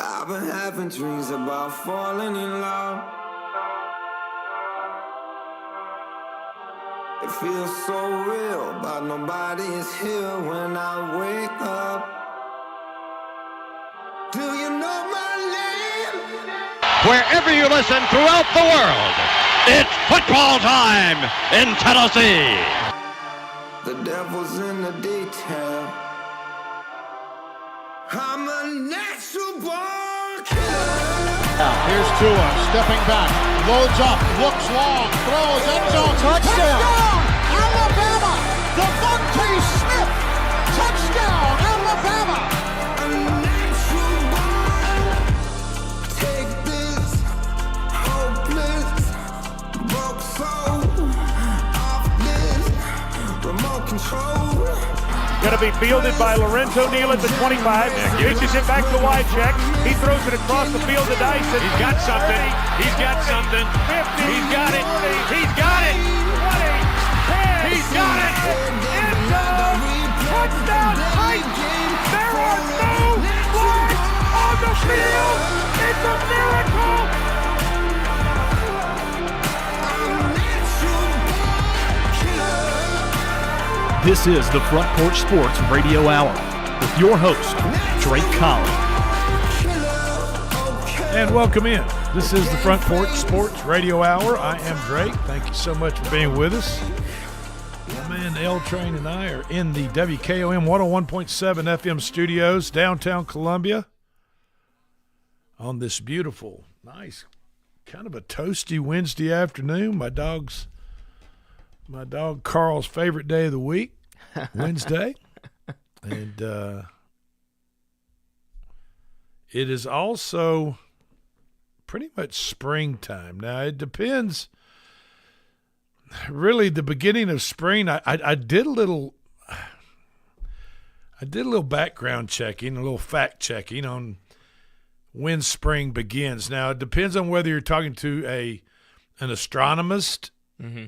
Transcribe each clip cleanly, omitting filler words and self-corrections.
I've been having dreams about falling in love. It feels so real, but nobody is here when I wake up. Do you know my name? Wherever you listen throughout the world, it's football time in Tennessee. The devil's in the detail. I'm a natural born killer. Here's Tua, stepping back, loads up, looks long, throws, end zone, touchdown! Alabama! Devontae Smith! Touchdown, Alabama! A natural born. Take this hopeless broke soul off this remote control. Going to be fielded by Lorenzo Neal at the 25. Pitches it back to Wycheck. He throws it across the field to Dyson. He's got something. He's got something. 50. He's got it. 40, He's got it. 20, 10. He's got it. End zone. Touchdown. Heights. There are no flags on the field. It's a miracle. This is the Front Porch Sports Radio Hour with your host, Drake Collins. And welcome in. This is the Front Porch Sports Radio Hour. I am Drake. Thank you so much for being with us. My man L Train and I are in the WKOM 101.7 FM studios, downtown Columbia, on this beautiful, nice, kind of a toasty Wednesday afternoon. My dog Carl's favorite day of the week, Wednesday. And it is also pretty much springtime. Now, it depends. Really, the beginning of spring, I did a little background checking, a little fact checking on when spring begins. Now, it depends on whether you're talking to an astronomist, mm-hmm,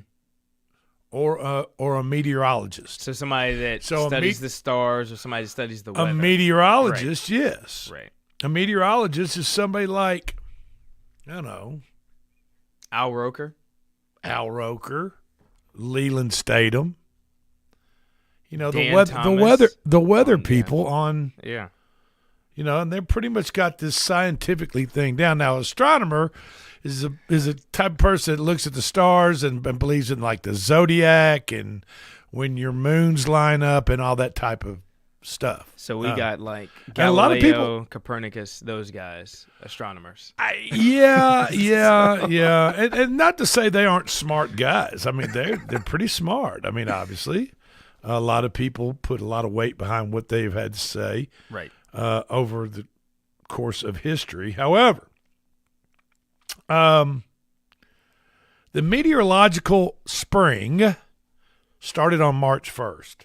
or a meteorologist. So somebody that studies the stars, or somebody that studies the weather. A meteorologist, right. Yes. Right. A meteorologist is somebody like, I don't know, Al Roker, Leland Statham. You know, Dan the weather people, yeah, on, yeah. You know, and they've pretty much got this scientifically thing down. Now, astronomer is a type of person that looks at the stars and believes in like the zodiac and when your moons line up and all that type of stuff. So we got like a Galileo, lot of people, Copernicus, those guys, astronomers. Yeah. And not to say they aren't smart guys. I mean, they're pretty smart. I mean, obviously, a lot of people put a lot of weight behind what they've had to say, right, over the course of history. However, the meteorological spring started on March 1st.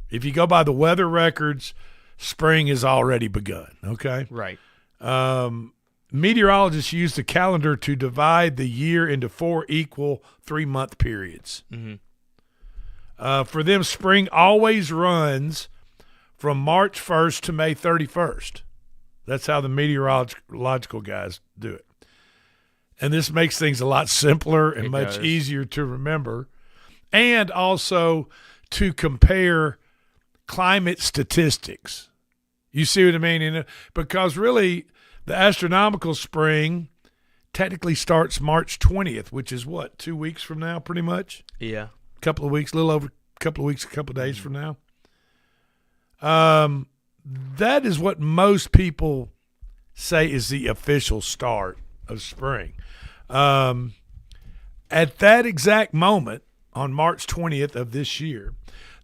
If you go by the weather records, spring has already begun, okay? Right. Meteorologists use the calendar to divide the year into 4 equal 3-month periods. Mm-hmm. For them, spring always runs from March 1st to May 31st. That's how the meteorological guys do it. And this makes things a lot simpler and much easier to remember, and also to compare climate statistics. You see what I mean? Because really, the astronomical spring technically starts March 20th, which is what, 2 weeks from now, pretty much? Yeah. A couple of weeks, a little over a couple of weeks, a couple of days from now. That is what most people say is the official start of spring. At that exact moment, on March 20th of this year,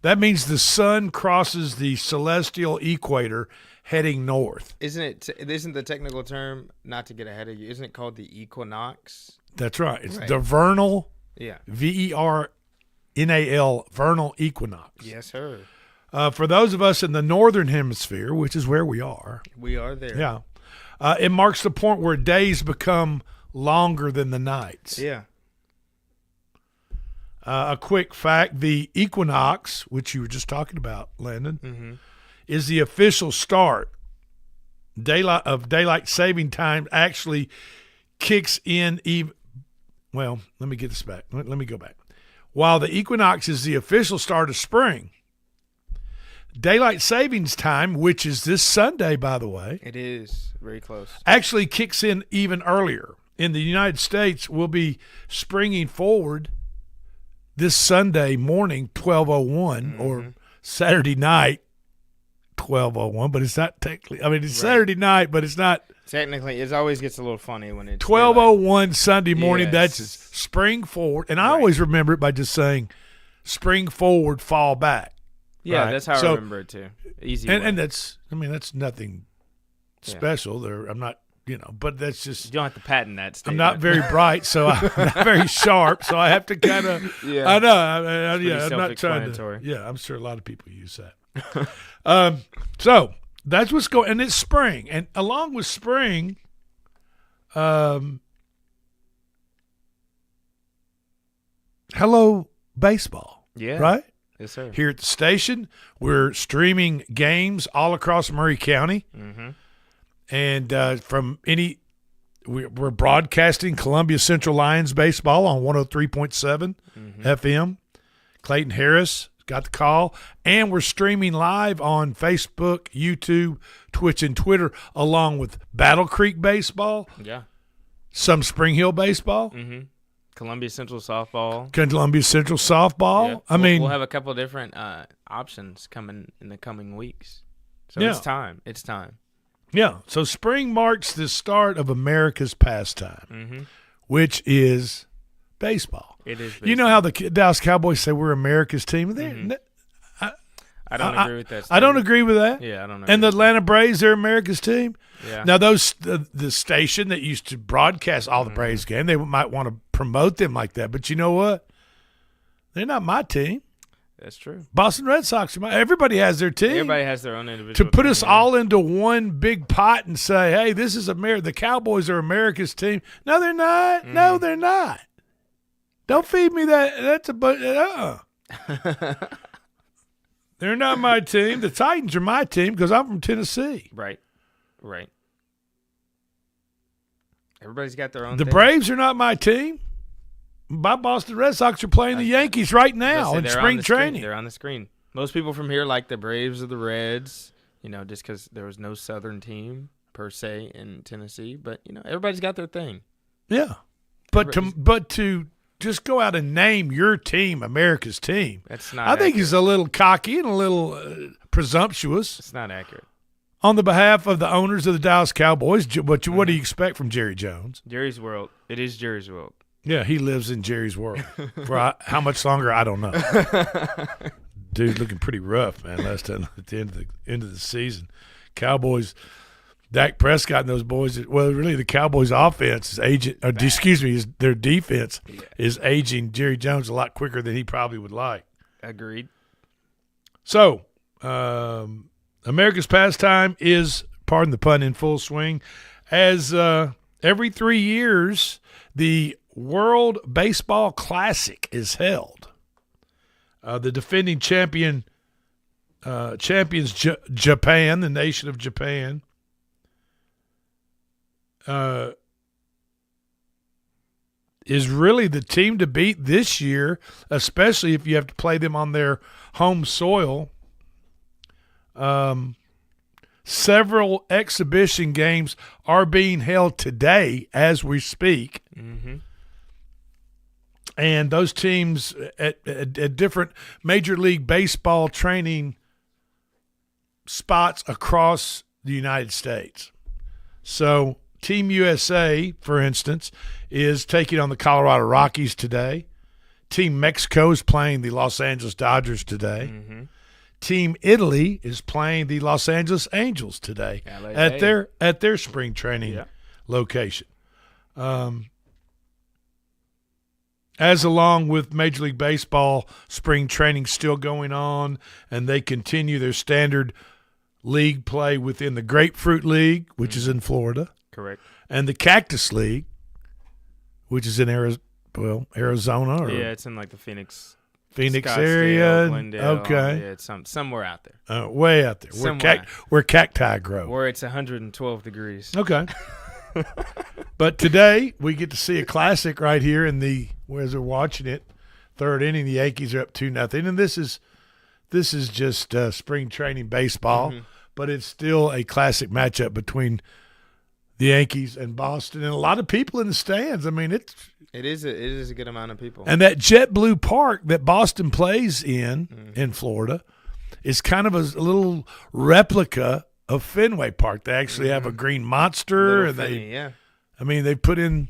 that means the sun crosses the celestial equator heading north. Isn't the technical term, not to get ahead of you, isn't it called the equinox? That's right. It's the vernal, VERNAL, vernal equinox. Yes, sir. For those of us in the northern hemisphere, which is where we are. We are there. Yeah. It marks the point where days become longer than the nights. Yeah. A quick fact, the equinox, which you were just talking about, Landon, mm-hmm, is the official start daylight saving time actually kicks in even. Well, let me get this back. Let me go back. While the equinox is the official start of spring, daylight savings time, which is this Sunday, by the way, It is very close. actually kicks in even earlier. In the United States, we'll be springing forward this Sunday morning, 12:01, or Saturday night, 12:01. But it's not technically. I mean, it's Saturday night, but it's not. Technically, it always gets a little funny when it's 12:01 Sunday morning. Yes. That's spring forward, and I always remember it by just saying, "Spring forward, fall back." Yeah, right? that's how I remember it too. Easy. And way. that's nothing special. There, I'm not, but that's just. You don't have to patent that I'm statement. not very bright, so I'm not very sharp, so I have to kind of. Yeah. I know. I'm not trying self-explanatory. to. Yeah, I'm sure a lot of people use that. So that's what's going, and it's spring, and along with spring, hello baseball. Yeah. Right. Yes, sir. Here at the station, we're streaming games all across Murray County, and from any. We're broadcasting Columbia Central Lions baseball on 103.7 FM. Clayton Harris got the call. And we're streaming live on Facebook, YouTube, Twitch, and Twitter, along with Battle Creek baseball, Yeah. some Spring Hill baseball, Columbia Central softball. Columbia Central softball. Yeah. We'll have a couple of different options coming in the coming weeks. So Yeah. it's time. It's time. Yeah, so spring marks the start of America's pastime, which is baseball. It is. You know how the Dallas Cowboys say we're America's team? I don't agree with that. I don't statement. agree with that. Yeah, I don't. And the agree with Atlanta Braves, they're America's team. Yeah. Now, the station that used to broadcast all the Braves games, they might want to promote them like that. But you know what? They're not my team. That's true. Boston Red Sox are everybody has their team. Everybody has their own individual. To put us team, all into one big pot and say, hey, this is America. The Cowboys are America's team. No, they're not. No, they're not. Don't feed me that. That's They're not my team. The Titans are my team because I'm from Tennessee. Right. Everybody's got their own. The thing. Braves are not my team. My Boston Red Sox are playing the Yankees right now in They're spring on the screen. training. They're on the screen. Most people from here like the Braves or the Reds, just because there was no Southern team per se in Tennessee. But everybody's got their thing. Yeah, but to just go out and name your team America's team, That's not. I think accurate. is a little cocky and a little presumptuous It's not accurate. on the behalf of the owners of the Dallas Cowboys. What do you expect from Jerry Jones? Jerry's world. It is Jerry's world. Yeah, he lives in Jerry's world. For how much longer, I don't know. Dude, looking pretty rough, man. Last time at the end of the season, Cowboys, Dak Prescott and those boys. Well, really, the Cowboys' offense is aging. Their defense is aging Jerry Jones a lot quicker than he probably would like. Agreed. So, America's pastime is, pardon the pun, in full swing. As every 3 years, the World Baseball Classic is held. The defending champions Japan, the nation of Japan, is really the team to beat this year, especially if you have to play them on their home soil. Several exhibition games are being held today as we speak. And those teams at different Major League Baseball training spots across the United States. So Team USA, for instance, is taking on the Colorado Rockies today. Team Mexico is playing the Los Angeles Dodgers today. Team Italy is playing the Los Angeles Angels today at their spring training location. As along with Major League Baseball, spring training still going on, and they continue their standard league play within the Grapefruit League, which is in Florida. Correct. And the Cactus League, which is in Arizona. Yeah, it's in like the Phoenix Phoenix Scottsdale, area. Glendale, Okay. Yeah, it's somewhere out there. Way out there. Somewhere. Where cacti grow. Where it's 112 degrees. Okay. But today we get to see a classic right here as we're watching it. Third inning, the Yankees are up 2-0, and this is just spring training baseball, but it's still a classic matchup between the Yankees and Boston, and a lot of people in the stands. I mean, it is a good amount of people. And that JetBlue Park that Boston plays in Florida is kind of a little replica of Fenway Park. They actually have a green monster, and they put in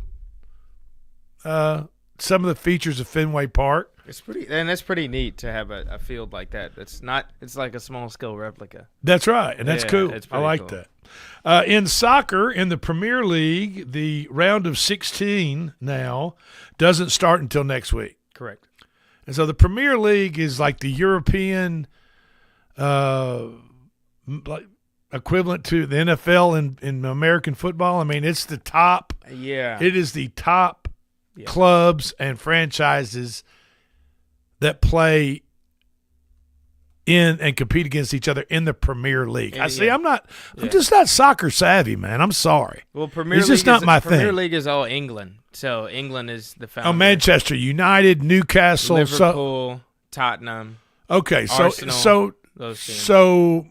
some of the features of Fenway Park. That's pretty neat to have a field like that. It's like a small scale replica. That's right, and that's cool. I like cool. that. In soccer, in the Premier League, the round of 16 now doesn't start until next week. Correct. And so the Premier League is like the European equivalent to the NFL in American football. I mean, it's the top. Yeah. It is the top clubs and franchises that play in and compete against each other in the Premier League. I'm just not soccer savvy, man. I'm sorry. Well, Premier League just not my Premier thing. League is all England, so England is the founder. Oh, Manchester United, Newcastle, Liverpool, Tottenham. Okay, Arsenal, so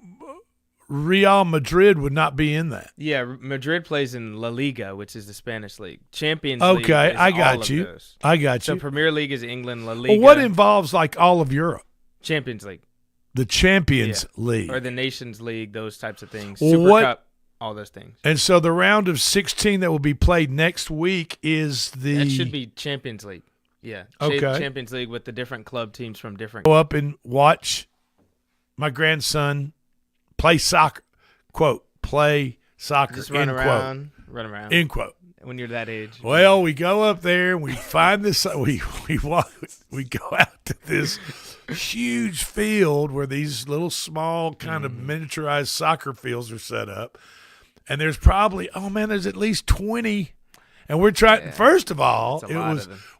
Real Madrid would not be in that. Yeah, Madrid plays in La Liga, which is the Spanish league. Champions League. Okay, I got you. I got you. So Premier League is England, La Liga. Well, what involves like all of Europe? Champions League. The Champions League. Or the Nations League, those types of things. Well, Super Cup, all those things. And so the round of 16 that will be played next week is the... That should be Champions League. Yeah. Okay. Champions League with the different club teams from different... Go up and watch my grandson play soccer. Quote, play soccer. Just run around. End quote. When you're that age. Well, we go up there and we find this. We go out to this huge field where these little small kind of miniaturized soccer fields are set up, and there's probably there's at least 20. And we're trying. Yeah. First of all,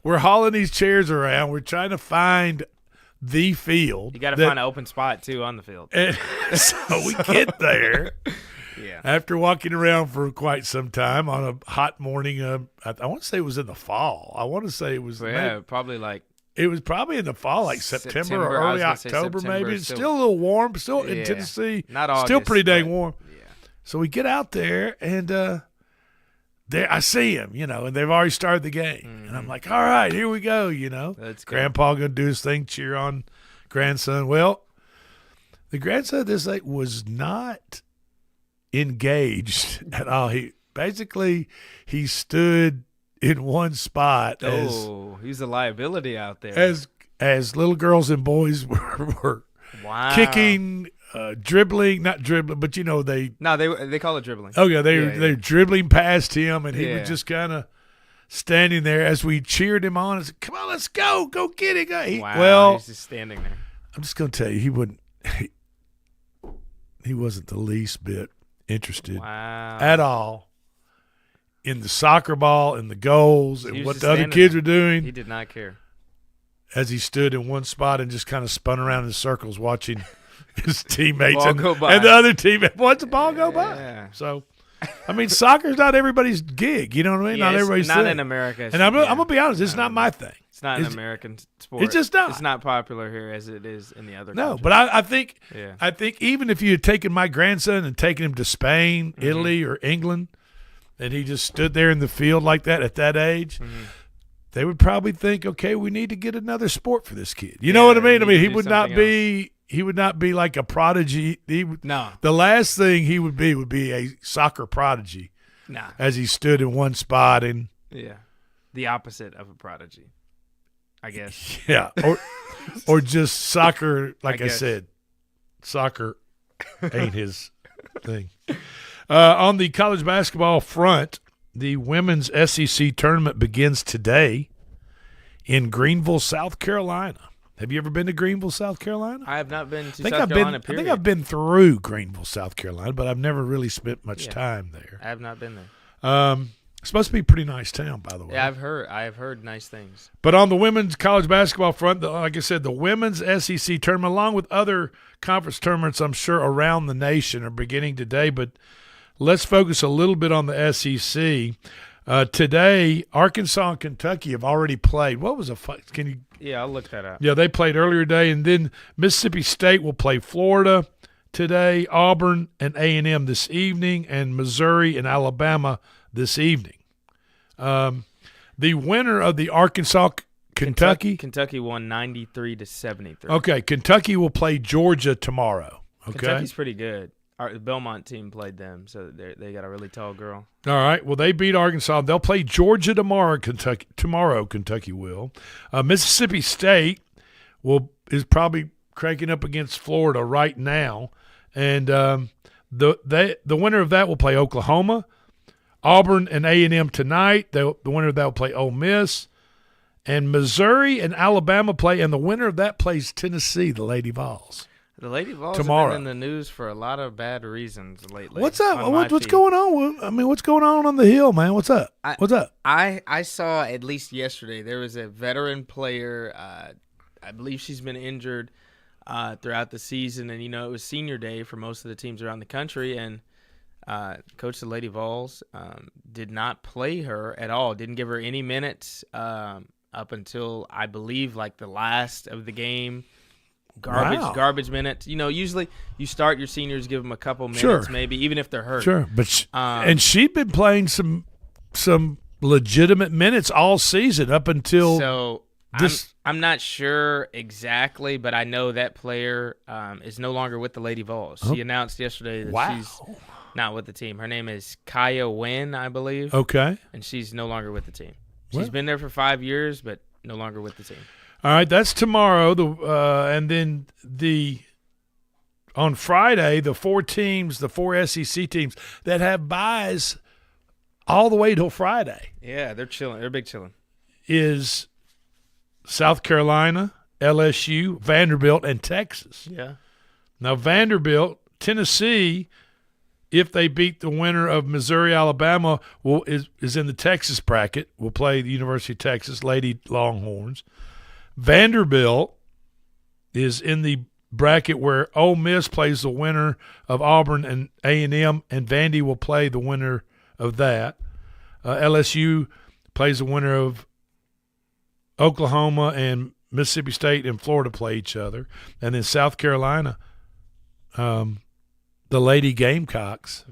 we're hauling these chairs around. We're trying to find the field. You got to find an open spot too on the field. And so we get there. Yeah. After walking around for quite some time on a hot morning, I want to say it was in the fall. I want to say it was. Probably like. It was probably in the fall, like September or early October, maybe. It's still a little warm. Still in Tennessee. Not August, still pretty dang warm. Yeah. So we get out there, and there I see him, and they've already started the game. And I'm like, all right, here we go, That's Grandpa going to do his thing, cheer on grandson. Well, the grandson of this late was not engaged at all. He stood in one spot. He's a liability out there. As little girls and boys were kicking, dribbling, not dribbling, but they call it dribbling. Oh yeah, they're dribbling past him, and he was just kind of standing there as we cheered him on and said, "Come on, let's go get it." He's just standing there. I'm just gonna tell you, he wouldn't. He wasn't the least bit interested at all in the soccer ball and the goals and what the other kids were doing. He did not care. As he stood in one spot and just kind of spun around in circles watching his teammates and the other teammates watch the ball go by. So, I mean, soccer's not everybody's gig. You know what I mean? Yeah, not everybody's not thing. In America. And I'm going to be honest, it's not my thing. It's not an American sport. It's just not. It's not popular here as it is in the other countries. No, but I think even if you had taken my grandson and taken him to Spain, Italy, or England, and he just stood there in the field like that at that age, they would probably think, okay, we need to get another sport for this kid. You know what I mean? I mean, he would not be like a prodigy. No. The last thing he would be a soccer prodigy. Nah. As he stood in one spot and the opposite of a prodigy, I guess. Yeah, or just soccer. Like I said, soccer ain't his thing. On the college basketball front, the women's SEC tournament begins today in Greenville, South Carolina. Have you ever been to Greenville, South Carolina? I have not been to South Carolina, period. I think I've been through Greenville, South Carolina, but I've never really spent much time there. I have not been there. It's supposed to be a pretty nice town, by the way. Yeah, I have heard nice things. But on the women's college basketball front, like I said, the women's SEC tournament, along with other conference tournaments, I'm sure, around the nation are beginning today. But let's focus a little bit on the SEC. Today, Arkansas and Kentucky have already played. What was can you? Yeah, I'll look that up. Yeah, they played earlier today, and then Mississippi State will play Florida today, Auburn and A&M this evening, and Missouri and Alabama this evening. The winner of the Arkansas-Kentucky. Kentucky won 93-73. Okay, Kentucky will play Georgia tomorrow. Okay, Kentucky's pretty good. The Belmont team played them, so they got a really tall girl. All right. Well, they beat Arkansas. They'll play Georgia tomorrow. Kentucky will. Mississippi State is probably cranking up against Florida right now, and the winner of that will play Oklahoma. Auburn and A&M tonight. The winner of that will play Ole Miss. And Missouri and Alabama play, and the winner of that plays Tennessee, the Lady Vols. The Lady Vols tomorrow. have been in the news for a lot of bad reasons lately. What's up? What's going on? I mean, what's going on the Hill, man? What's up? What's up? I saw at least yesterday there was a veteran player. I believe she's been injured throughout the season, and it was senior day for most of the teams around the country, and coach of the Lady Vols did not play her at all. Didn't give her any minutes up until I believe like the last of the game. Garbage minutes. Usually you start your seniors, give them a couple minutes, maybe even if they're hurt. Sure, but and she'd been playing some legitimate minutes all season up until. So I'm not sure exactly, but I know that player is no longer with the Lady Vols. She announced yesterday that she's not with the team. Her name is Kaya Nguyen, I believe. Okay, and she's no longer with the team. She's been there for 5 years, but no longer with the team. All right, that's tomorrow. And then on Friday, the four SEC teams that have buys all the way till Friday. Yeah, they're chilling. They're big chilling. Is South Carolina, LSU, Vanderbilt, and Texas. Yeah. Now Vanderbilt, Tennessee, if they beat the winner of Missouri, Alabama, is in the Texas bracket. Will play the University of Texas Lady Longhorns. Vanderbilt is in the bracket where Ole Miss plays the winner of Auburn and A&M, and Vandy will play the winner of that. LSU plays the winner of Oklahoma, and Mississippi State and Florida play each other. And then South Carolina, the Lady Gamecocks.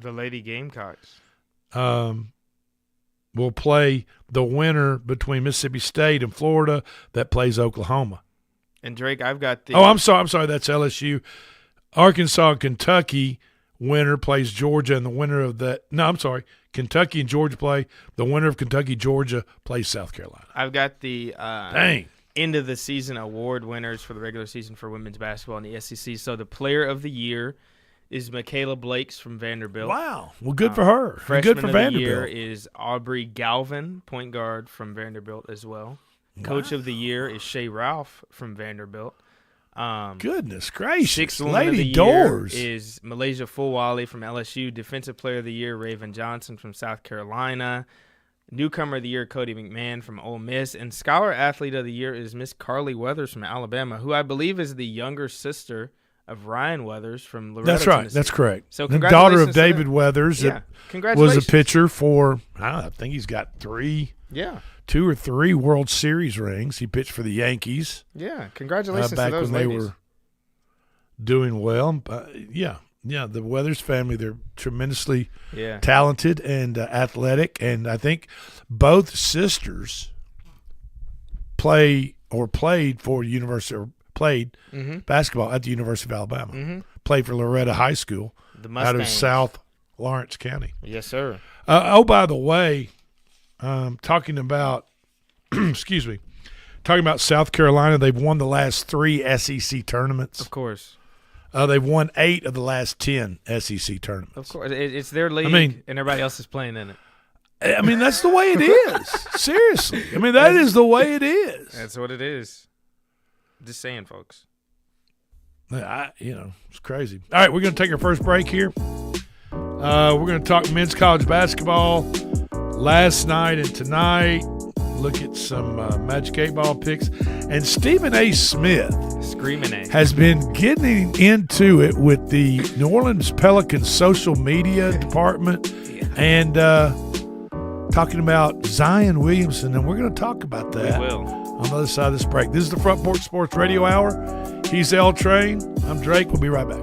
Will play the winner between Mississippi State and Florida that plays Oklahoma. And Drake, I've got the. Oh, I'm sorry. That's LSU. Arkansas and Kentucky winner plays Georgia, and the winner of that. No, I'm sorry. Kentucky and Georgia play. The winner of Kentucky, Georgia plays South Carolina. I've got the end of the season award winners for the regular season for women's basketball in the SEC. So the player of the year is Michaela Blakes from Vanderbilt. Wow. Well, good for her. Freshman good for of Vanderbilt. the year is Aubrey Galvin, point guard from Vanderbilt as well. Coach of the year is Shea Ralph from Vanderbilt. Goodness gracious. Sixth woman Lady of the Doors year is Malaysia Fulwale from LSU. Defensive player of the year, Raven Johnson from South Carolina. Newcomer of the year, Cody McMahon from Ole Miss. And scholar athlete of the year is Miss Carly Weathers from Alabama, who I believe is the younger sister of Ryan Weathers from Loretto, That's right. Tennessee. That's correct. So the daughter of congratulations to David them. Weathers. Yeah. That Congratulations. was a pitcher for, I think he's got 2 or 3 World Series rings. He pitched for the Yankees. Yeah. Congratulations back to those when ladies. they were doing well. Yeah, the Weathers family, they're tremendously talented and athletic, and I think both sisters played for University or played basketball at the University of Alabama. Played for Loretta High School out of South Lawrence County. Yes, sir. By the way, talking about talking about South Carolina, they've won the last 3 SEC tournaments. Of course. They've won 8 of the last 10 SEC tournaments. Of course. It's their league, and everybody else is playing in it. I mean, that's the way it is. Seriously. I mean, that is the way it is. That's what it is. Just saying, folks. It's crazy. All right, we're going to take our first break here. We're going to talk men's college basketball. last night and tonight. Look at some Magic 8 Ball picks. And Stephen A. Smith has been getting into it with the New Orleans Pelicans social media department and talking about Zion Williamson. And we're going to talk about that on the other side of this break. This is the Front Porch Sports Radio Hour. He's L Train. I'm Drake. We'll be right back.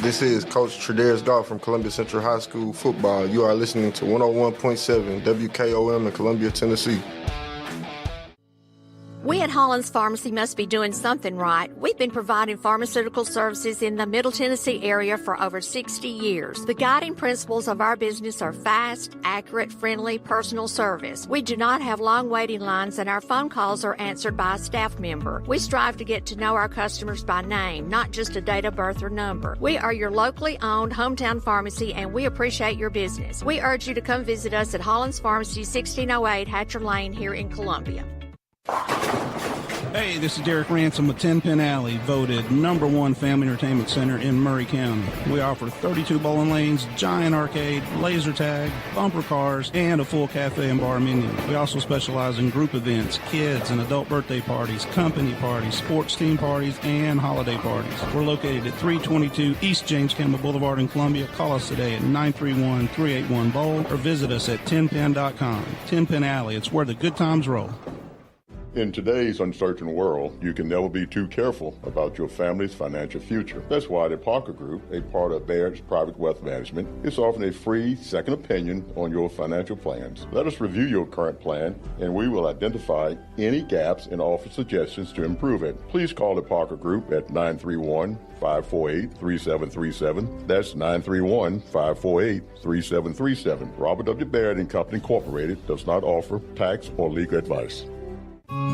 This is Coach Tredaris Goff from Columbia Central High School football. You are listening to 101.7 WKOM in Columbia, Tennessee. We at Hollins Pharmacy must be doing something right. We've been providing pharmaceutical services in the Middle Tennessee area for over 60 years. The guiding principles of our business are fast, accurate, friendly, personal service. We do not have long waiting lines, and our phone calls are answered by a staff member. We strive to get to know our customers by name, not just a date of birth or number. We are your locally owned hometown pharmacy, and we appreciate your business. We urge you to come visit us at Hollins Pharmacy, 1608 Hatcher Lane here in Columbia. Hey, this is Derek Ransom with 10 Pin Alley, voted #1 family entertainment center in Murray County. We offer 32 bowling lanes, giant arcade, laser tag, bumper cars, and a full cafe and bar menu. We also specialize in group events, kids and adult birthday parties, company parties, sports team parties, and holiday parties. We're located at 322 East James Campbell Boulevard in Columbia. Call us today at 931-381-BOWL or visit us at 10pin.com. 10 Pin Alley, it's where the good times roll. In today's uncertain world, you can never be too careful about your family's financial future. That's why the Parker Group, a part of Baird's Private Wealth Management, is offering a free second opinion on your financial plans. Let us review your current plan, and we will identify any gaps and offer suggestions to improve it. Please call the Parker Group at 931-548-3737. That's 931-548-3737. Robert W. Baird and Company Incorporated does not offer tax or legal advice.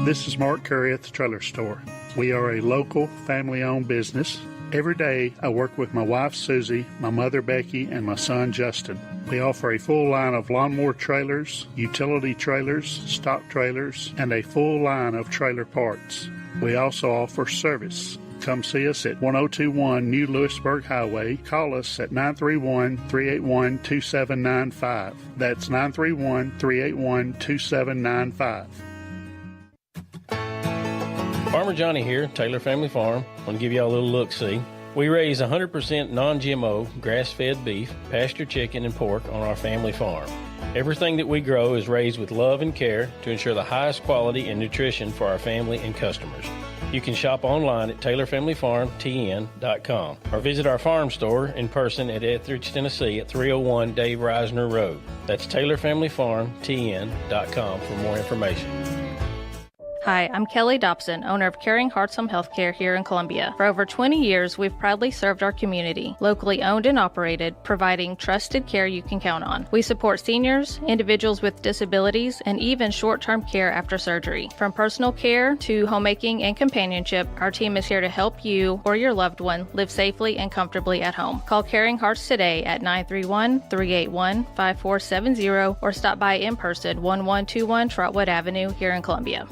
This is Mark Curry at the Trailer Store. We are a local, family-owned business. Every day, I work with my wife, Susie, my mother, Becky, and my son, Justin. We offer a full line of lawnmower trailers, utility trailers, stock trailers, and a full line of trailer parts. We also offer service. Come see us at 1021 New Lewisburg Highway. Call us at 931-381-2795. That's 931-381-2795. Farmer Johnny here, Taylor Family Farm. I want to give you all a little look-see. We raise 100% non-GMO, grass-fed beef, pasture chicken, and pork on our family farm. Everything that we grow is raised with love and care to ensure the highest quality and nutrition for our family and customers. You can shop online at TaylorFamilyFarmTN.com or visit our farm store in person at Etheridge, Tennessee at 301 Dave Reisner Road. That's TaylorFamilyFarmTN.com for more information. Hi, I'm Kelly Dobson, owner of Caring Hearts Home Healthcare here in Columbia. For over 20 years, we've proudly served our community, locally owned and operated, providing trusted care you can count on. We support seniors, individuals with disabilities, and even short-term care after surgery. From personal care to homemaking and companionship, our team is here to help you or your loved one live safely and comfortably at home. Call Caring Hearts today at 931-381-5470 or stop by in person, 1121 Trotwood Avenue here in Columbia.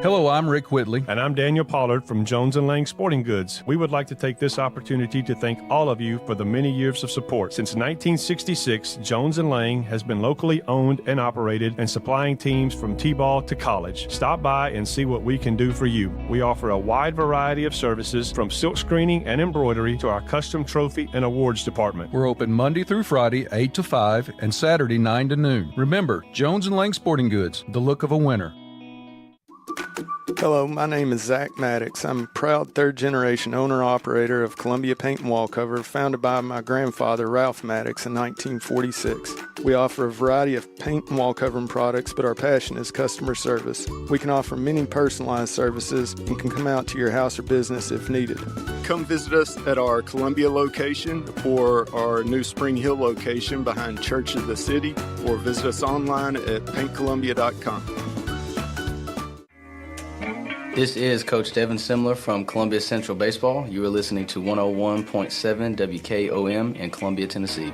Hello, I'm Rick Whitley. And I'm Daniel Pollard from Jones & Lang Sporting Goods. We would like to take this opportunity to thank all of you for the many years of support. Since 1966, Jones & Lang has been locally owned and operated and supplying teams from T-ball to college. Stop by and see what we can do for you. We offer a wide variety of services from silk screening and embroidery to our custom trophy and awards department. We're open Monday through Friday, 8 to 5, and Saturday, 9 to noon. Remember, Jones & Lang Sporting Goods, the look of a winner. Hello, my name is Zach Maddox. I'm a proud third-generation owner-operator of Columbia Paint and Wallcover, founded by my grandfather, Ralph Maddox, in 1946. We offer a variety of paint and wallcovering products, but our passion is customer service. We can offer many personalized services and can come out to your house or business if needed. Come visit us at our Columbia location or our new Spring Hill location behind Church of the City, or visit us online at paintcolumbia.com. This is Coach Devin Simler from Columbia Central Baseball. You are listening to 101.7 WKOM in Columbia, Tennessee.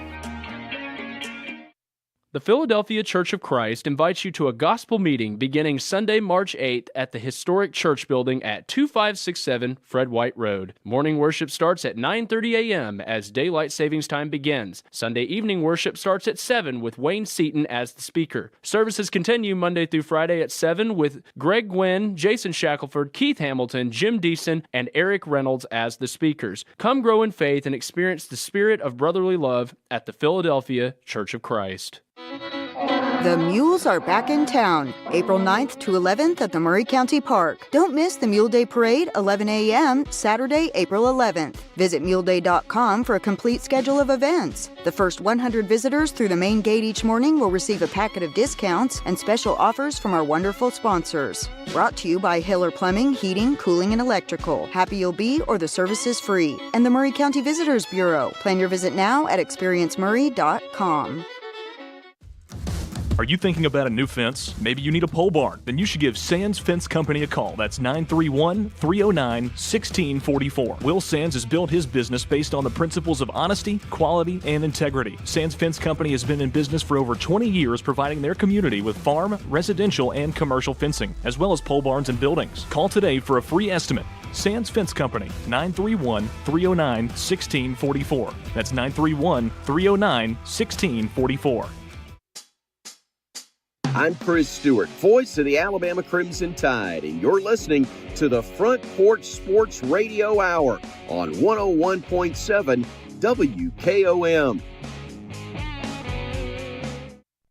The Philadelphia Church of Christ invites you to a gospel meeting beginning Sunday, March 8th at the historic church building at 2567 Fred White Road. Morning worship starts at 9:30 a.m. as daylight savings time begins. Sunday evening worship starts at 7 with Wayne Seaton as the speaker. Services continue Monday through Friday at 7 with Greg Gwynn, Jason Shackelford, Keith Hamilton, Jim Deason, and Eric Reynolds as the speakers. Come grow in faith and experience the spirit of brotherly love at the Philadelphia Church of Christ. The Mules are back in town, April 9th to 11th at the Murray County Park. Don't miss the Mule Day Parade, 11 a.m., Saturday, April 11th. Visit muleday.com for a complete schedule of events. The first 100 visitors through the main gate each morning will receive a packet of discounts and special offers from our wonderful sponsors. Brought to you by Hiller Plumbing, Heating, Cooling, and Electrical. Happy you'll be or the service is free. And the Murray County Visitors Bureau. Plan your visit now at experiencemurray.com. Are you thinking about a new fence? Maybe you need a pole barn? Then you should give Sands Fence Company a call. That's 931-309-1644. Will Sands has built his business based on the principles of honesty, quality, and integrity. Sands Fence Company has been in business for over 20 years, providing their community with farm, residential, and commercial fencing, as well as pole barns and buildings. Call today for a free estimate. Sands Fence Company, 931-309-1644. That's 931-309-1644. I'm Chris Stewart, voice of the Alabama Crimson Tide, and you're listening to the Front Porch Sports Radio Hour on 101.7 WKOM.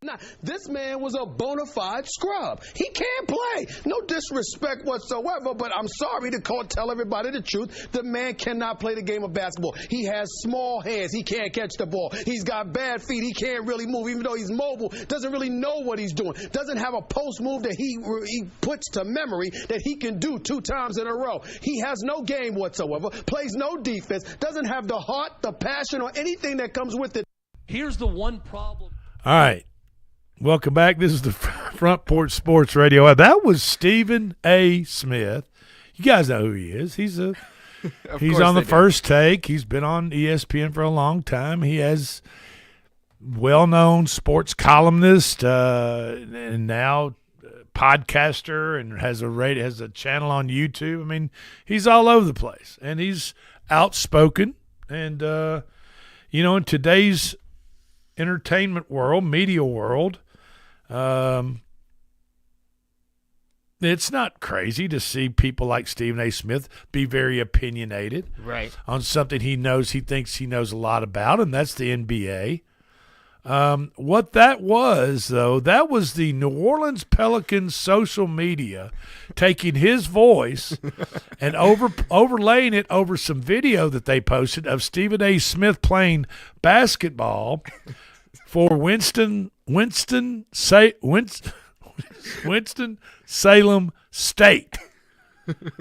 Now, this man was a bona fide scrub. He can't play. No disrespect whatsoever, but I'm sorry to tell everybody the truth. The man cannot play the game of basketball. He has small hands. He can't catch the ball. He's got bad feet. He can't really move, even though he's mobile. Doesn't really know what he's doing. Doesn't have a post move that he puts to memory that he can do 2 times in a row. He has no game whatsoever. Plays no defense. Doesn't have the heart, the passion, or anything that comes with it. Here's the one problem. All right. Welcome back. This is the Front Porch Sports Radio. That was Stephen A. Smith. You guys know who he is. He's on the First Take. He's been on ESPN for a long time. He has well-known sports columnist and now podcaster, and has a channel on YouTube. I mean, he's all over the place, and he's outspoken. And in today's entertainment world, media world, it's not crazy to see people like Stephen A. Smith be very opinionated on something he thinks he knows a lot about, and that's the NBA. What that was, though, that was the New Orleans Pelicans social media taking his voice and overlaying it over some video that they posted of Stephen A. Smith playing basketball for Winston-Salem State,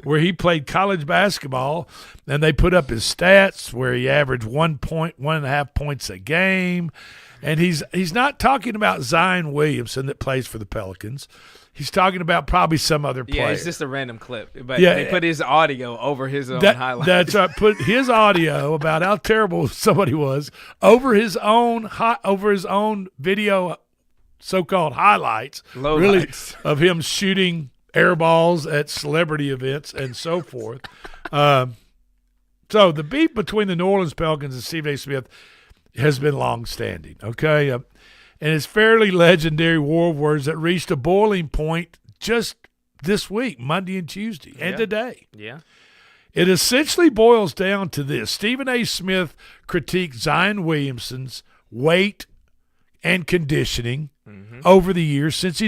where he played college basketball, and they put up his stats where he averaged 1.5 points a game. And he's not talking about Zion Williamson that plays for the Pelicans. He's talking about probably some other player. Yeah, it's just a random clip. But they put his audio over his own highlights. That's right. Put his audio about how terrible somebody was over his own video, so-called highlights, of him shooting air balls at celebrity events and so forth. So the beef between the New Orleans Pelicans and Stephen A. Smith has been long-standing, okay? And it's fairly legendary war of words that reached a boiling point just this week, Monday and Tuesday, and today. Yeah. It essentially boils down to this. Stephen A. Smith critiqued Zion Williamson's weight and conditioning over the years since he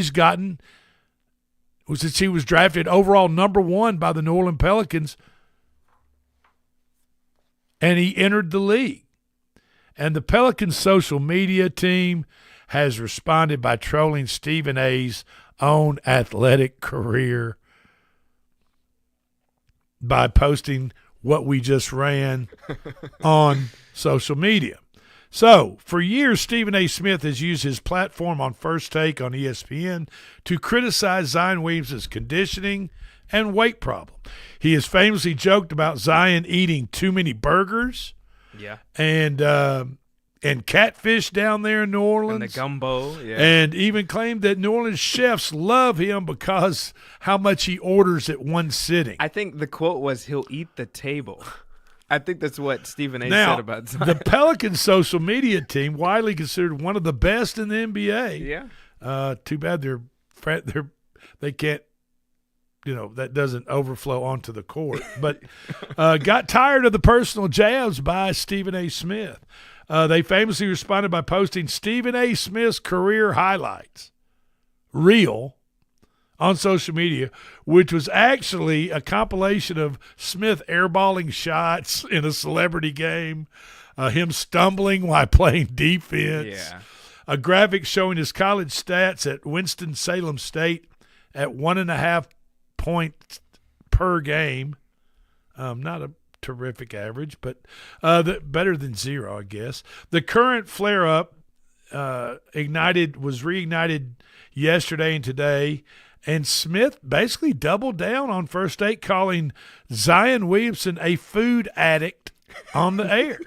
was drafted overall number 1 by the New Orleans Pelicans, and he entered the league. And the Pelicans social media team has responded by trolling Stephen A.'s own athletic career by posting what we just ran on social media. So, for years, Stephen A. Smith has used his platform on First Take on ESPN to criticize Zion Williamson's conditioning and weight problem. He has famously joked about Zion eating too many burgers. Yeah. And and catfish down there in New Orleans. And the gumbo, yeah. And even claimed that New Orleans chefs love him because how much he orders at one sitting. I think the quote was, "He'll eat the table." I think that's what Stephen A. Now, said about Zion. the Pelicans social media team, widely considered one of the best in the NBA. Yeah. Too bad they can't, that doesn't overflow onto the court. But got tired of the personal jabs by Stephen A. Smith. They famously responded by posting Stephen A. Smith's career highlights reel on social media, which was actually a compilation of Smith airballing shots in a celebrity game, him stumbling while playing defense, a graphic showing his college stats at Winston-Salem State at 1.5 points per game. Not a terrific average, but better than zero, I guess. The current flare-up was reignited yesterday and today, and Smith basically doubled down on First Take, calling Zion Williamson a food addict on the air.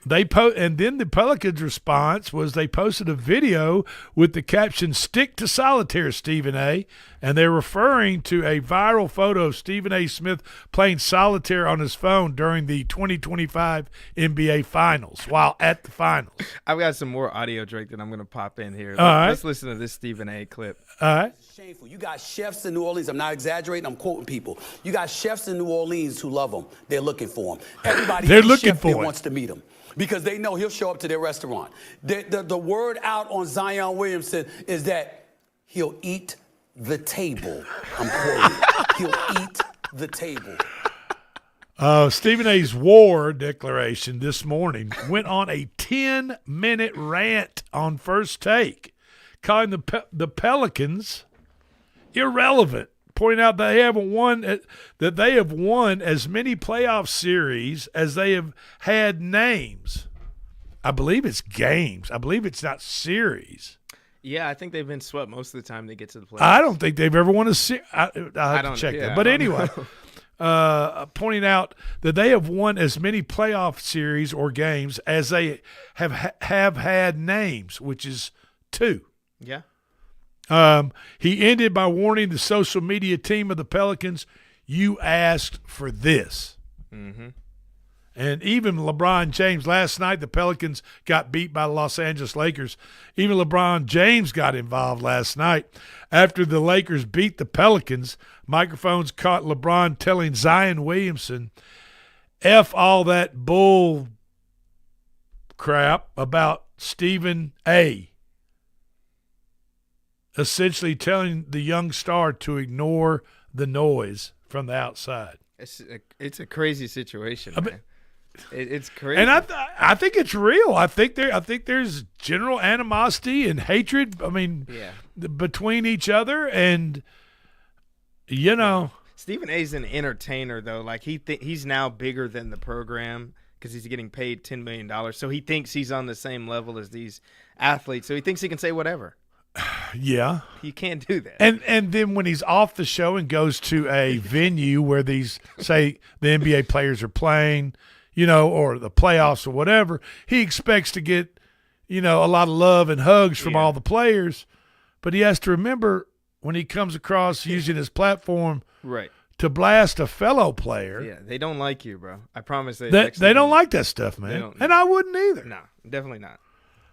And then the Pelicans' response was they posted a video with the caption, "Stick to solitaire, Stephen A." And they're referring to a viral photo of Stephen A. Smith playing solitaire on his phone during the 2025 NBA Finals, while at the Finals. I've got some more audio, Drake, that I'm going to pop in here. All right. Let's listen to this Stephen A. clip. All right. Shameful. You got chefs in New Orleans. I'm not exaggerating. I'm quoting people. You got chefs in New Orleans who love him. They're looking for him. Everybody They're looking for him. Wants to meet him, because they know he'll show up to their restaurant. The word out on Zion Williamson is that he'll eat the table. I'm quoting. He'll eat the table. Stephen A.'s war declaration this morning went on a 10-minute rant on First Take, calling the Pelicans irrelevant, pointing out that they have won as many playoff series as they have had names. I believe it's games. I believe it's not series. Yeah, I think they've been swept most of the time they get to the playoffs. I don't think they've ever won a series. I'll have to check that. But anyway, pointing out that they have won as many playoff series or games as they have had names, which is 2. Yeah. He ended by warning the social media team of the Pelicans, "You asked for this." Mm-hmm. And even LeBron James, last night the Pelicans got beat by the Los Angeles Lakers. Even LeBron James got involved last night. After the Lakers beat the Pelicans, microphones caught LeBron telling Zion Williamson, "F all that bull crap about Stephen A." Essentially telling the young star to ignore the noise from the outside. It's a crazy situation, man. It's crazy. And I think it's real. I think there's general animosity and hatred, between each other, and Stephen A's an entertainer, though. Like he's now bigger than the program because he's getting paid $10 million. So he thinks he's on the same level as these athletes. So he thinks he can say whatever. Yeah. You can't do that. And then when he's off the show and goes to a venue where these, say, the NBA players are playing, or the playoffs or whatever, he expects to get, a lot of love and hugs from all the players. But he has to remember when he comes across using his platform to blast a fellow player. Yeah, they don't like you, bro. I promise they don't like that stuff, man. And I wouldn't either. No, definitely not.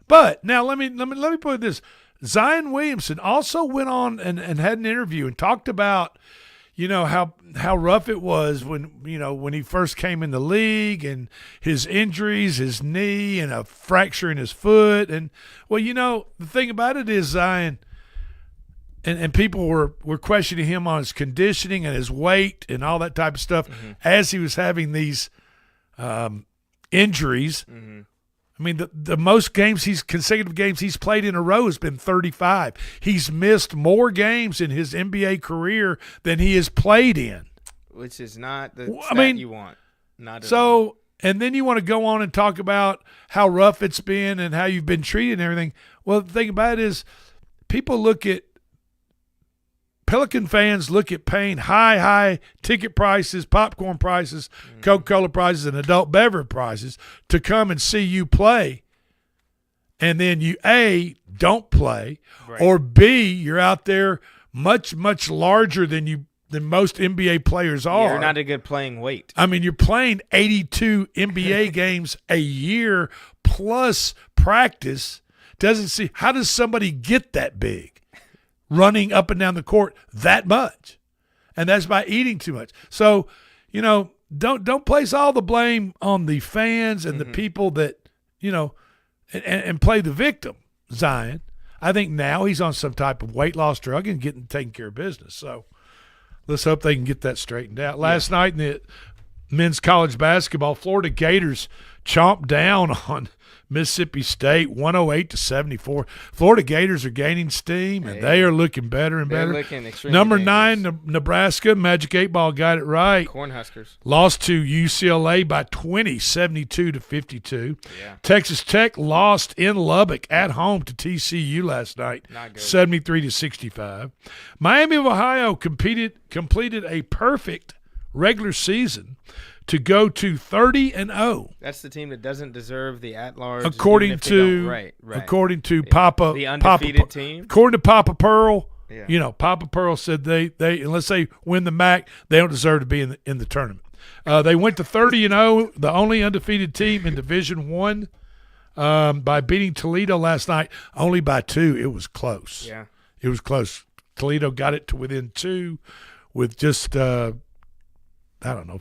But now let me put it this. Zion Williamson also went on and had an interview and talked about, how rough it was when he first came in the league and his injuries, his knee and a fracture in his foot. And, the thing about it is Zion, and people were questioning him on his conditioning and his weight and all that type of stuff as he was having these injuries. Mm-hmm. I mean, the most consecutive games he's played in a row has been 35. He's missed more games in his NBA career than he has played in. Which is not the stat you want. Not at all. And then you want to go on and talk about how rough it's been and how you've been treated and everything. Well, the thing about it is people look at Pelican fans look at paying high ticket prices, popcorn prices, Coca-Cola prices, and adult beverage prices to come and see you play, and then you, A, don't play, or B, you're out there much, much larger than most NBA players are. You're not a good playing weight. I mean, you're playing 82 NBA games a year plus practice. How does somebody get that big running up and down the court that much? And that's by eating too much. So, don't place all the blame on the fans and the people that, and play the victim, Zion. I think now he's on some type of weight loss drug and taking care of business. So let's hope they can get that straightened out. Last night in the men's college basketball, Florida Gators chomped down on Mississippi State 108-74. Florida Gators are gaining steam, and they are looking better and better. Looking extremely Number dangerous. 9, Nebraska, Magic 8 Ball got it right. Cornhuskers. Lost to UCLA by 20, 72-52. Yeah. Texas Tech lost in Lubbock at home to TCU last night, Not good. 73-65. Miami of Ohio completed a perfect regular season to go to 30-0. That's the team that doesn't deserve the at-large. According to Papa, the undefeated team. According to Papa Pearl, Yeah. Papa Pearl said they unless they win the MAC, they don't deserve to be in the tournament. They went to 30-0, the only undefeated team in Division I, by beating Toledo last night, only by 2. It was close. Yeah, it was close. Toledo got it to within 2 with just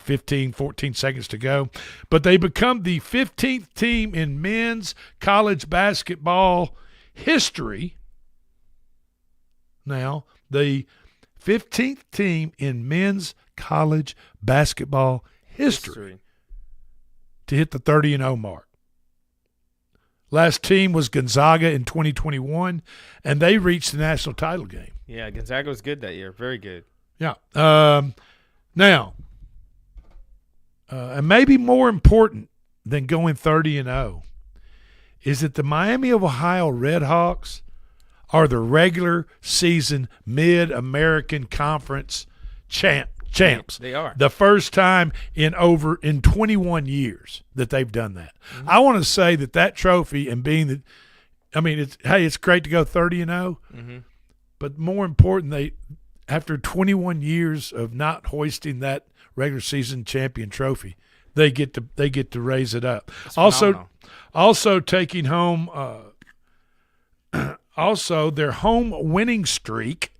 15, 14 seconds to go. But they become the 15th team in men's college basketball history. Now, the 15th team in men's college basketball history to hit the 30-0 mark. Last team was Gonzaga in 2021, and they reached the national title game. Yeah, Gonzaga was good that year. Very good. Yeah. Now, and maybe more important than going 30-0 is that the Miami of Ohio Redhawks are the regular season Mid-American Conference champs. They are. The first time in 21 years that they've done that. Mm-hmm. I want to say that trophy and being it's great to go 30-0, Mm-hmm. but more important, after 21 years of not hoisting that regular season champion trophy, they get to raise it up. Also taking home their home winning streak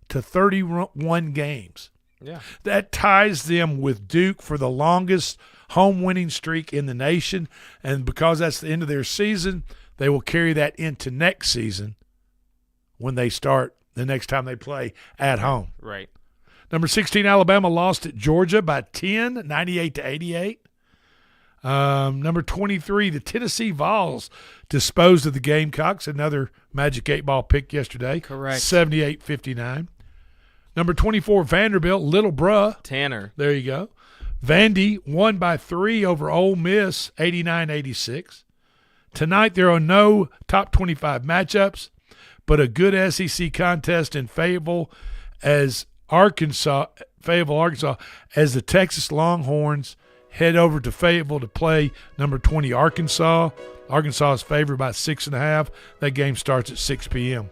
to 31 games. Yeah. That ties them with Duke for the longest home winning streak in the nation, and because that's the end of their season, they will carry that into next season when they start the next time they play at home. Right. Number 16, Alabama lost at Georgia by 10, 98-88. Number 23, the Tennessee Vols disposed of the Gamecocks, another Magic 8 Ball pick yesterday. Correct. 78-59. Number 24, Vanderbilt, Little Bruh. Tanner. There you go. Vandy won by 3 over Ole Miss, 89-86. Tonight there are no top 25 matchups, but a good SEC contest in Fayetteville, Arkansas, as the Texas Longhorns head over to Fayetteville to play number 20 Arkansas. Arkansas is favored by 6.5. That game starts at 6 p.m.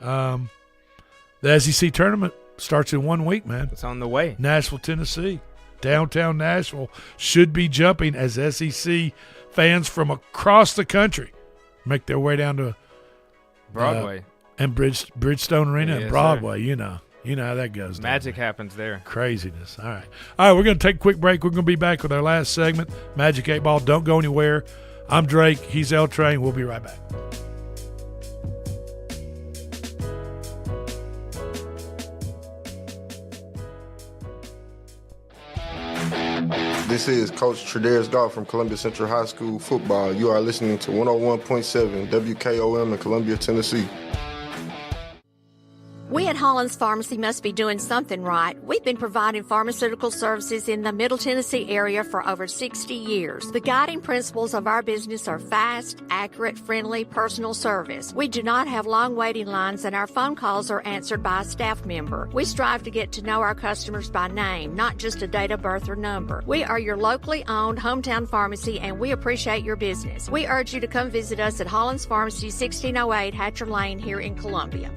The SEC tournament starts in 1 week, man. It's on the way. Nashville, Tennessee. Downtown Nashville should be jumping as SEC fans from across the country make their way down to Broadway and Bridgestone Arena and Yes, Broadway. You know how that goes. Magic happens there. Craziness. All right, we're going to take a quick break. We're going to be back with our last segment, Magic 8 Ball. Don't go anywhere. I'm Drake. He's L Train. We'll be right back. This is Coach Tredaris Goff from Columbia Central High School football. You are listening to 101.7 WKOM in Columbia, Tennessee. We at Hollins Pharmacy must be doing something right. We've been providing pharmaceutical services in the Middle Tennessee area for over 60 years. The guiding principles of our business are fast, accurate, friendly, personal service. We do not have long waiting lines, and our phone calls are answered by a staff member. We strive to get to know our customers by name, not just a date of birth or number. We are your locally owned hometown pharmacy, and we appreciate your business. We urge you to come visit us at Hollins Pharmacy, 1608 Hatcher Lane here in Columbia.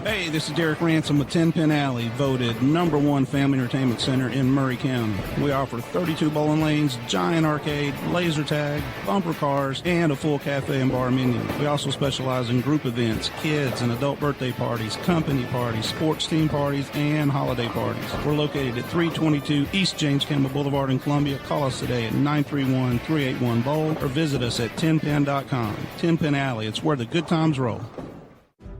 Hey, this is Derek Ransom with 10 Pin Alley, voted #1 family entertainment center in Murray County. We offer 32 bowling lanes, giant arcade, laser tag, bumper cars, and a full cafe and bar menu. We also specialize in group events, kids and adult birthday parties, company parties, sports team parties, and holiday parties. We're located at 322 East James Campbell Boulevard in Columbia. Call us today at 931-381-BOWL or visit us at 10pin.com. 10 Pin Alley, it's where the good times roll.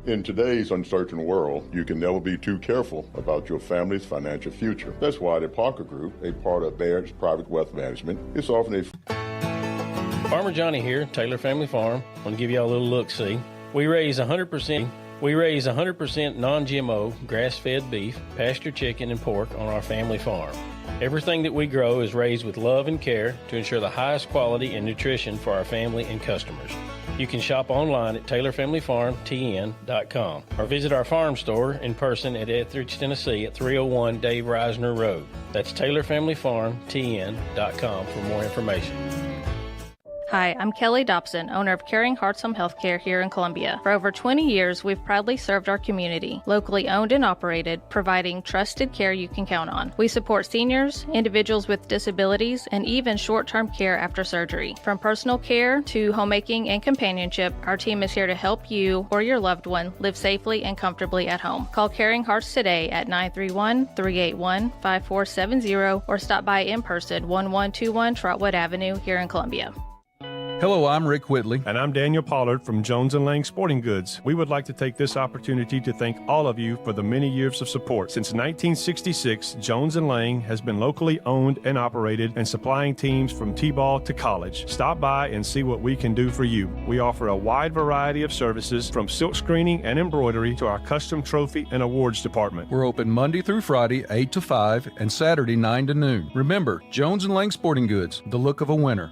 In today's uncertain world, you can never be too careful about your family's financial future. That's why the Parker Group, a part of Baird's Private Wealth Management, is offering Farmer Johnny here, Taylor Family Farm. I want to give y'all a little look-see. We raise 100% non-GMO, grass-fed beef, pasture chicken, and pork on our family farm. Everything that we grow is raised with love and care to ensure the highest quality and nutrition for our family and customers. You can shop online at TaylorFamilyFarmTN.com or visit our farm store in person at Etheridge, Tennessee at 301 Dave Reisner Road. That's TaylorFamilyFarmTN.com for more information. Hi, I'm Kelly Dobson, owner of Caring Hearts Home Healthcare here in Columbia. For over 20 years, we've proudly served our community, locally owned and operated, providing trusted care you can count on. We support seniors, individuals with disabilities, and even short-term care after surgery. From personal care to homemaking and companionship, our team is here to help you or your loved one live safely and comfortably at home. Call Caring Hearts today at 931-381-5470 or stop by in person, 1121 Trotwood Avenue here in Columbia. Hello, I'm Rick Whitley. And I'm Daniel Pollard from Jones & Lang Sporting Goods. We would like to take this opportunity to thank all of you for the many years of support. Since 1966, Jones & Lang has been locally owned and operated and supplying teams from T-ball to college. Stop by and see what we can do for you. We offer a wide variety of services from silk screening and embroidery to our custom trophy and awards department. We're open Monday through Friday, 8 to 5, and Saturday, 9 to noon. Remember, Jones & Lang Sporting Goods, the look of a winner.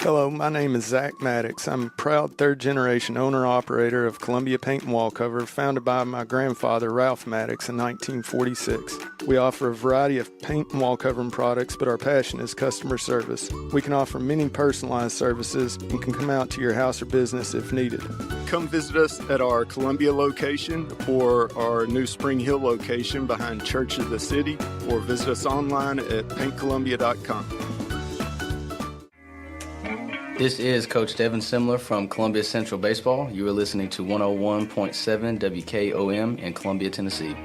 Hello, my name is Zach Maddox. I'm a proud third-generation owner-operator of Columbia Paint and Wall Cover, founded by my grandfather, Ralph Maddox, in 1946. We offer a variety of paint and wall covering products, but our passion is customer service. We can offer many personalized services and can come out to your house or business if needed. Come visit us at our Columbia location or our new Spring Hill location behind Church of the City, or visit us online at paintcolumbia.com. This is Coach Devin Simler from Columbia Central Baseball. You are listening to 101.7 WKOM in Columbia, Tennessee.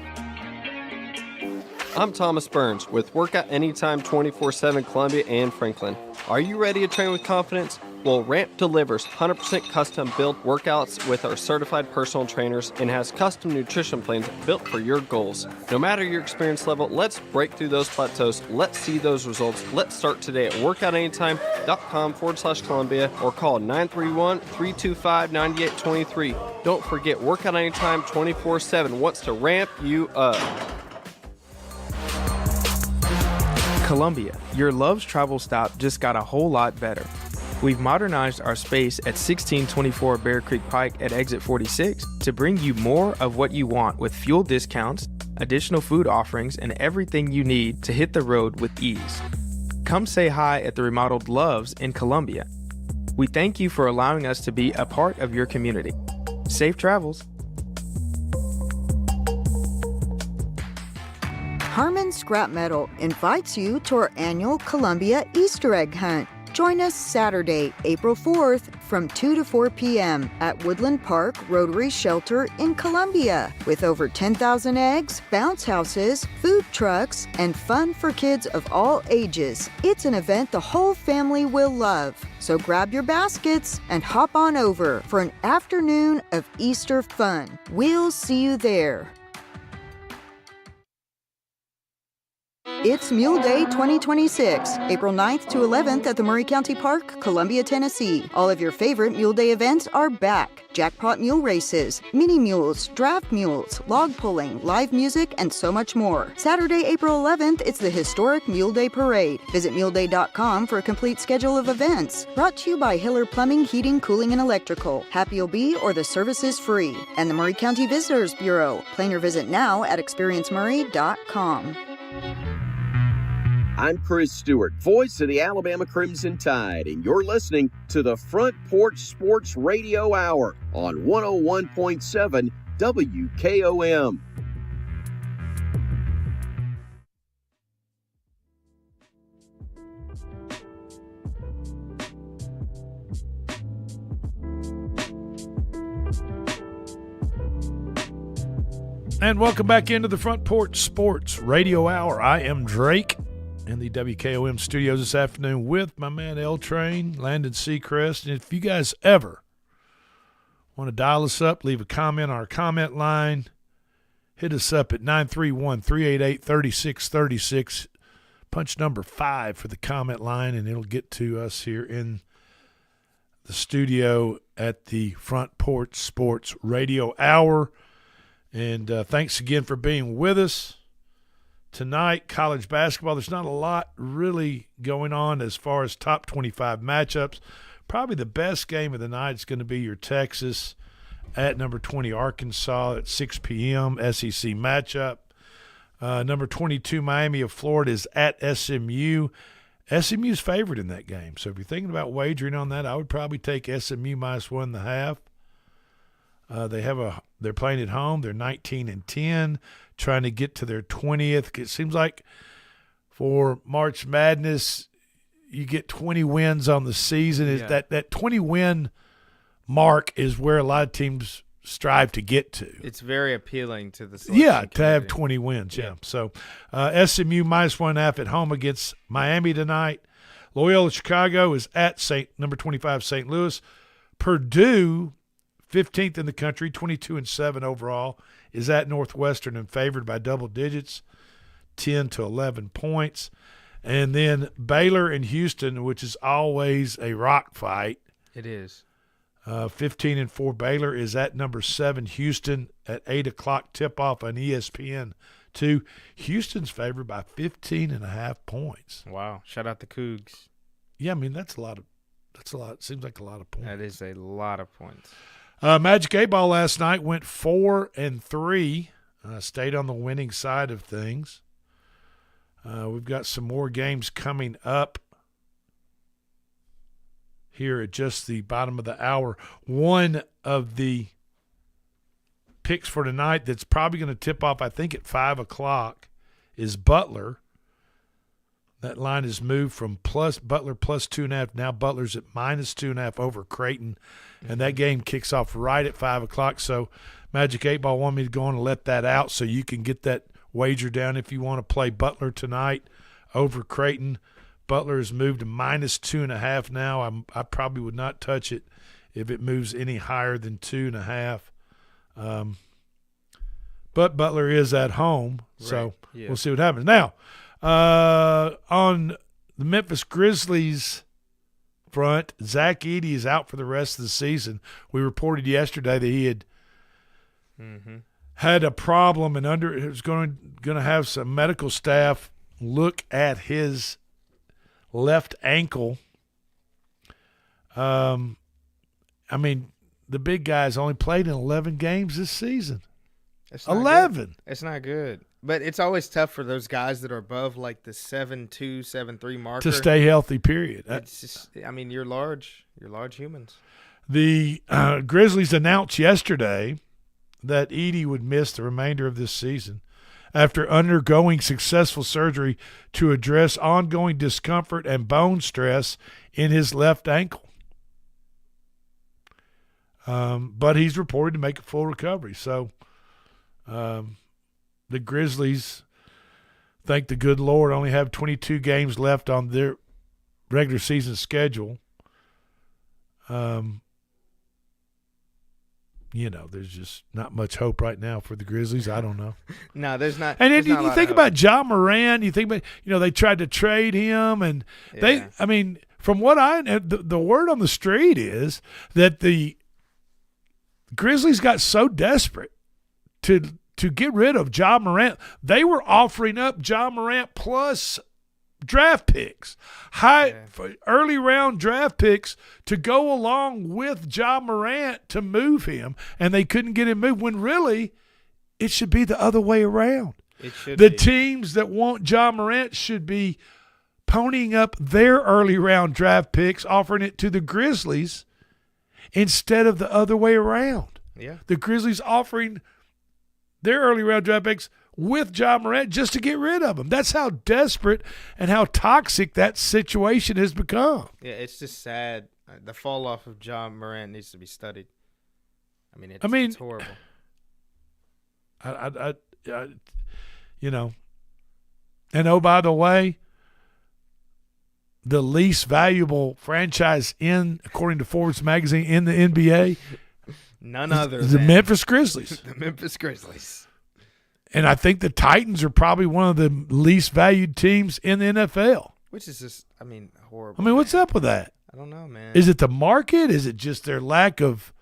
I'm Thomas Burns with Workout Anytime 24/7 Columbia and Franklin. Are you ready to train with confidence? Well, Ramp delivers 100% custom-built workouts with our certified personal trainers and has custom nutrition plans built for your goals. No matter your experience level, let's break through those plateaus. Let's see those results. Let's start today at workoutanytime.com/Columbia or call 931-325-9823. Don't forget, Workout Anytime 24/7 wants to ramp you up. Columbia, your Love's travel stop just got a whole lot better. We've modernized our space at 1624 Bear Creek Pike at exit 46 to bring you more of what you want with fuel discounts, additional food offerings, and everything you need to hit the road with ease. Come say hi at the remodeled Love's in Columbia. We thank you for allowing us to be a part of your community. Safe travels. Harmon Scrap Metal invites you to our annual Columbia Easter egg hunt. Join us Saturday, April 4th from 2 to 4 p.m. at Woodland Park Rotary Shelter in Columbia. With over 10,000 eggs, bounce houses, food trucks, and fun for kids of all ages. It's an event the whole family will love. So grab your baskets and hop on over for an afternoon of Easter fun. We'll see you there. It's Mule Day 2026, April 9th to 11th at the Maury County Park, Columbia, Tennessee. All of your favorite Mule Day events are back. Jackpot mule races, mini mules, draft mules, log pulling, live music, and so much more. Saturday, April 11th, it's the historic Mule Day Parade. Visit muleday.com for a complete schedule of events. Brought to you by Hiller Plumbing, Heating, Cooling, and Electrical. Happy you'll be, or the service is free. And the Maury County Visitors Bureau. Plan your visit now at experiencemaury.com. I'm Chris Stewart, voice of the Alabama Crimson Tide, and you're listening to the Front Porch Sports Radio Hour on 101.7 WKOM. And welcome back into the Front Porch Sports Radio Hour. I am Drake in the WKOM studios this afternoon with my man L Train, Landon Seacrest. And if you guys ever want to dial us up, leave a comment on our comment line, hit us up at 931-388-3636. Punch number 5 for the comment line, and it'll get to us here in the studio at the Front Porch Sports Radio Hour. And thanks again for being with us. Tonight, college basketball, there's not a lot really going on as far as top 25 matchups. Probably the best game of the night is going to be your Texas at number 20 Arkansas at 6 p.m. SEC matchup. Number 22 Miami of Florida is at SMU. SMU's favored in that game. So if you're thinking about wagering on that, I would probably take SMU minus 1.5. They're playing at home. They're 19-10, trying to get to their 20th. It seems like for March Madness, you get 20 wins on the season. Yeah. That 20-win mark is where a lot of teams strive to get to. It's very appealing to the selection to have committee. 20 wins. Yeah. So SMU minus 1.5 at home against Miami tonight. Loyola Chicago is at number 25 St. Louis. Purdue, 15th in the country, 22-7 overall, is at Northwestern and favored by double digits, 10 to 11 points. And then Baylor and Houston, which is always a rock fight. It is. 15-4 Baylor is at number 7 Houston at 8 o'clock tip-off on ESPN2. Houston's favored by 15.5 points. Wow. Shout out the Cougs. Yeah, I mean, that's a lot. It seems like a lot of points. That is a lot of points. Magic 8-Ball last night went 4-3, stayed on the winning side of things. We've got some more games coming up here at just the bottom of the hour. One of the picks for tonight that's probably going to tip off, I think, at 5 o'clock is Butler. That line has moved from Butler plus 2.5. Now Butler's at minus 2.5 over Creighton. And that game kicks off right at 5 o'clock. So Magic 8-Ball wanted me to go on and let that out so you can get that wager down if you want to play Butler tonight over Creighton. Butler has moved to minus 2.5 now. I probably would not touch it if it moves any higher than 2.5. But Butler is at home, so we'll see what happens. Now, on the Memphis Grizzlies front, Zach Edey is out for the rest of the season. We reported yesterday that he had had a problem and was going to have some medical staff look at his left ankle. I mean, the big guy's only played in 11 games this season. 11. It's not good. But it's always tough for those guys that are above like the 7.2, 7.3 marker to stay healthy, period. It's just, I mean, you're large humans. The Grizzlies announced yesterday that Edey would miss the remainder of this season after undergoing successful surgery to address ongoing discomfort and bone stress in his left ankle. But he's reported to make a full recovery. So the Grizzlies, thank the good Lord, only have 22 games left on their regular season schedule. there's just not much hope right now for the Grizzlies. I don't know. No, there's not. And then there's not a you lot think of about Ja Morant. You think about, they tried to trade him, and from what the word on the street is that the Grizzlies got so desperate to get rid of Ja Morant, they were offering up Ja Morant plus draft picks, early round draft picks to go along with Ja Morant to move him, and they couldn't get him moved when really it should be the other way around. It should the be. Teams that want Ja Morant should be ponying up their early round draft picks, offering it to the Grizzlies instead of the other way around. Yeah. The Grizzlies offering their early round draft picks with Ja Morant just to get rid of him. That's how desperate and how toxic that situation has become. Yeah, it's just sad. The fall off of Ja Morant needs to be studied. It's horrible. And oh, by the way, the least valuable franchise according to Forbes magazine, in the NBA, none other the than Memphis Grizzlies. The Memphis Grizzlies. And I think the Titans are probably one of the least valued teams in the NFL. Which is just, horrible. What's up with that? I don't know, man. Is it the market? Is it just their lack of?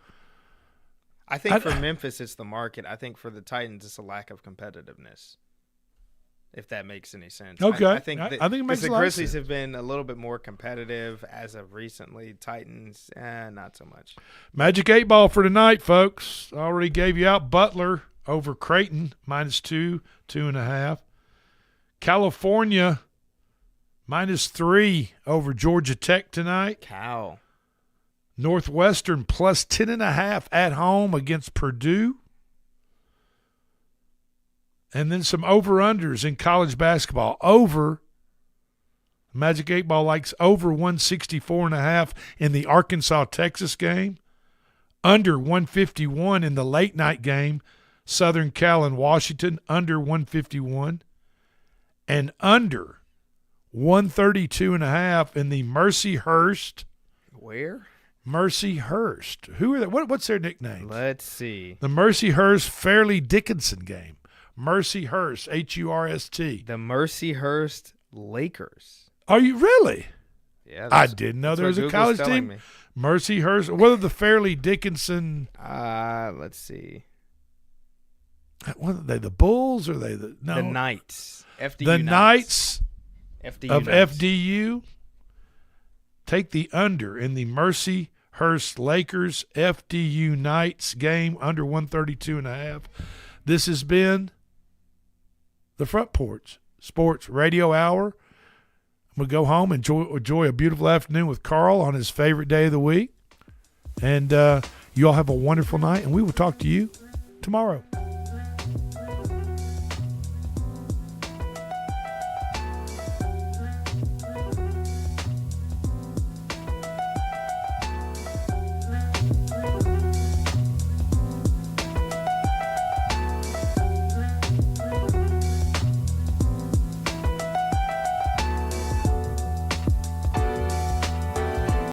I think for Memphis, it's the market. I think for the Titans, it's a lack of competitiveness. If that makes any sense. Okay. I think it makes the a lot of Grizzlies sense. have been a little bit more competitive as of recently. Titans, not so much. Magic 8 Ball for tonight, folks. Already gave you out Butler over Creighton, -2, 2.5. California, -3 over Georgia Tech tonight. Cal. Northwestern +10.5 at home against Purdue. And then some over-unders in college basketball. Magic 8 Ball likes over 164.5 in the Arkansas-Texas game. Under 151 in the late-night game, Southern Cal and Washington, under 151. And under 132.5 in the Mercyhurst. Where? Mercyhurst. Who are they? What's their nickname? Let's see. The Mercyhurst Fairleigh Dickinson game. Mercyhurst, Hurst. The Mercyhurst Lakers. Are you really? Yeah. I didn't know there was a college team. Mercyhurst. What are the Fairleigh Dickinson? Let's see. What are they? The Bulls or are they the Knights? FDU the Knights FDU of Knights. FDU. Take the under in the Mercyhurst Lakers FDU Knights game, under 132.5. This has been the Front Porch Sports Radio Hour. I'm going to go home and enjoy a beautiful afternoon with Carl on his favorite day of the week. And you all have a wonderful night, and we will talk to you tomorrow.